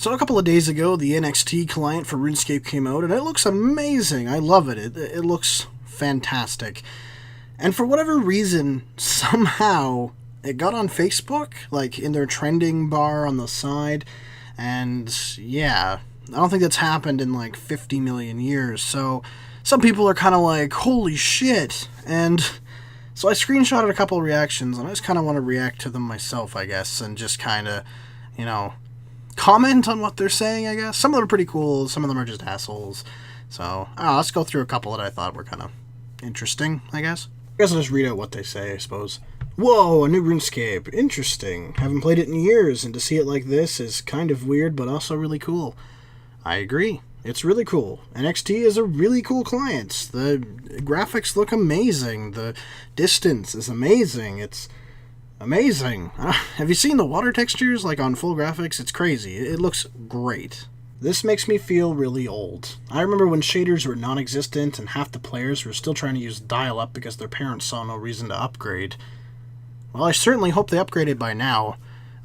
So a couple of days ago, the NXT client for RuneScape came out, and it looks amazing. I love it. It looks fantastic. And for whatever reason, somehow, it got on Facebook, like in their trending bar on the side, and yeah, I don't think that's happened in like 50 million years, so some people are kind of like, holy shit, and so I screenshotted a couple of reactions, and I just kind of want to react to them myself, I guess, and just kind of, comment on what they're saying, I guess. Some of them are pretty cool, some of them are just assholes, so let's go through a couple that I thought were kind of interesting, I guess. I guess I'll just read out what they say, I suppose. Whoa, a new RuneScape. Interesting. Haven't played it in years, and to see it like this is kind of weird, but also really cool. I agree. It's really cool. NXT is a really cool client. The graphics look amazing. The distance is amazing. It's amazing. Have you seen the water textures, like on full graphics? It's crazy. It looks great. This makes me feel really old. I remember when shaders were non-existent and half the players were still trying to use dial-up because their parents saw no reason to upgrade. Well, I certainly hope they upgraded by now.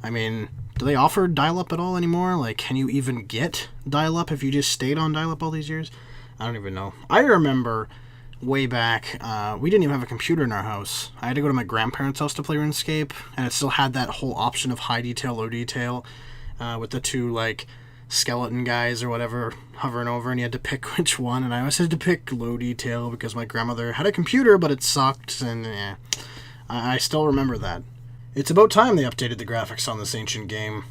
I mean, do they offer dial-up at all anymore? Like, can you even get dial-up if you just stayed on dial-up all these years? I don't even know. I remember way back, we didn't even have a computer in our house. I had to go to my grandparents' house to play RuneScape, and it still had that whole option of high detail, low detail, with the two, like, skeleton guys or whatever hovering over, and you had to pick which one, and I always had to pick low detail because my grandmother had a computer, but it sucked, and I still remember that. It's about time they updated the graphics on this ancient game.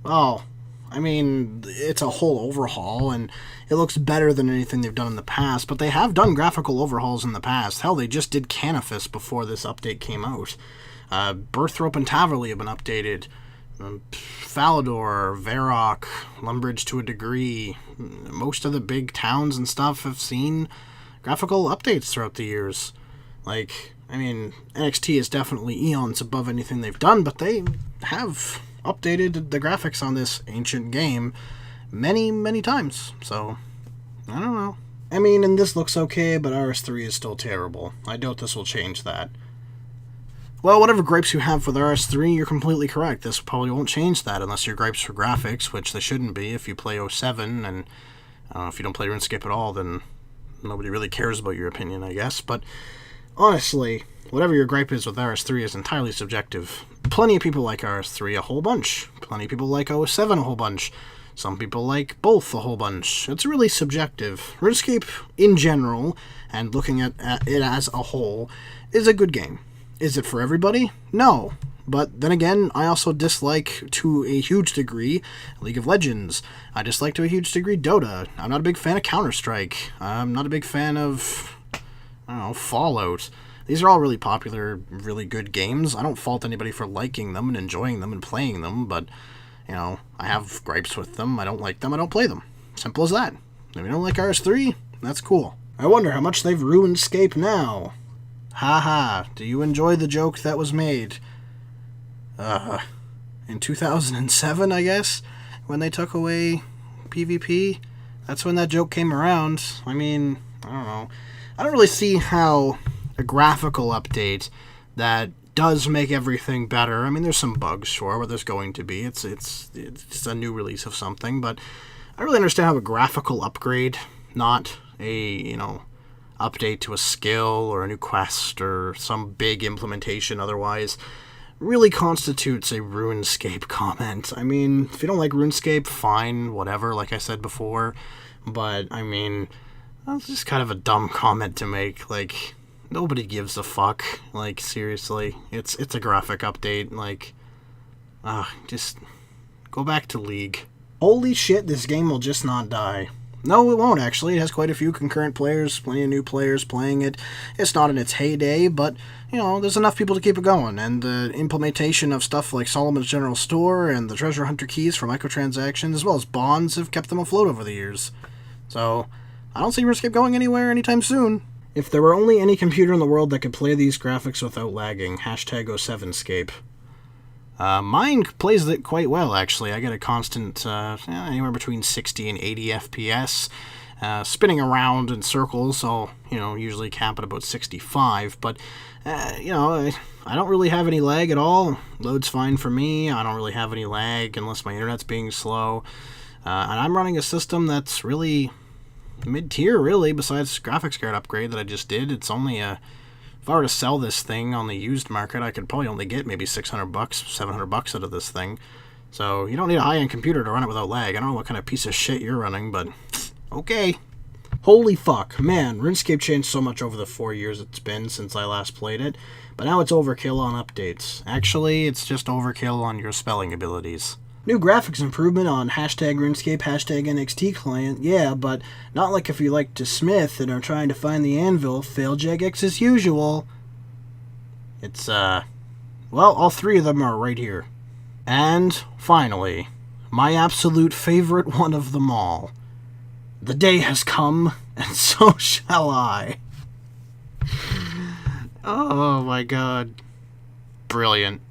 Oh, I mean, it's a whole overhaul, and it looks better than anything they've done in the past, but they have done graphical overhauls in the past. Hell, they just did Canifis before this update came out. Birthrope and Taverley have been updated. Falador, Varrock, Lumbridge to a degree. Most of the big towns and stuff have seen graphical updates throughout the years. Like, I mean, NXT is definitely eons above anything they've done, but they have updated the graphics on this ancient game many, many times. So, I don't know. I mean, and this looks okay, but RS3 is still terrible. I doubt this will change that. Well, whatever gripes you have with RS3, you're completely correct. This probably won't change that unless your gripes for graphics, which they shouldn't be if you play 07, and if you don't play RuneScape at all, then nobody really cares about your opinion, I guess. But honestly, whatever your gripe is with RS3 is entirely subjective. Plenty of people like RS3 a whole bunch. Plenty of people like 07 a whole bunch. Some people like both a whole bunch. It's really subjective. RuneScape, in general, and looking at it as a whole, is a good game. Is it for everybody? No. But then again, I also dislike, to a huge degree, League of Legends. I dislike, to a huge degree, Dota. I'm not a big fan of Counter-Strike. I'm not a big fan of, Fallout. These are all really popular, really good games. I don't fault anybody for liking them and enjoying them and playing them, but, I have gripes with them. I don't like them. I don't play them. Simple as that. If you don't like RS3, that's cool. I wonder how much they've ruined Scape now. Haha, do you enjoy the joke that was made? In 2007, I guess, when they took away PvP? That's when that joke came around. I mean, I don't know. I don't really see how a graphical update that does make everything better. I mean, there's some bugs, sure, where there's going to be. It's a new release of something, but I don't really understand how a graphical upgrade, not a, update to a skill or a new quest or some big implementation otherwise, really constitutes a RuneScape comment. I mean, if you don't like RuneScape, fine, whatever, like I said before, but, I mean, that's just kind of a dumb comment to make. Like, nobody gives a fuck. Like, seriously, it's a graphic update. Like, just go back to League. Holy shit, this game will just not die. No, it won't, actually. It has quite a few concurrent players, plenty of new players playing it. It's not in its heyday, but, there's enough people to keep it going. And the implementation of stuff like Solomon's General Store and the Treasure Hunter keys for microtransactions, as well as bonds, have kept them afloat over the years. So, I don't see RuneScape going anywhere anytime soon. If there were only any computer in the world that could play these graphics without lagging, #07scape. Mine plays it quite well, actually. I get a constant, anywhere between 60 and 80 FPS, spinning around in circles, so, usually cap at about 65, but, I don't really have any lag at all. Load's fine for me. I don't really have any lag unless my internet's being slow, and I'm running a system that's really mid-tier, really, besides graphics card upgrade that I just did. It's only if I were to sell this thing on the used market, I could probably only get maybe $600, $700 out of this thing. So you don't need a high-end computer to run it without lag. I don't know what kind of piece of shit you're running, but okay. Holy fuck, man, RuneScape changed so much over the 4 years it's been since I last played it, but now it's overkill on updates. Actually, it's just overkill on your spelling abilities. New graphics improvement on hashtag RuneScape, hashtag NXT client, yeah, but not like if you like to smith and are trying to find the anvil, fail Jagex as usual. It's, well, all three of them are right here. And, finally, my absolute favorite one of them all. The day has come, and so shall I. Oh my god. Brilliant.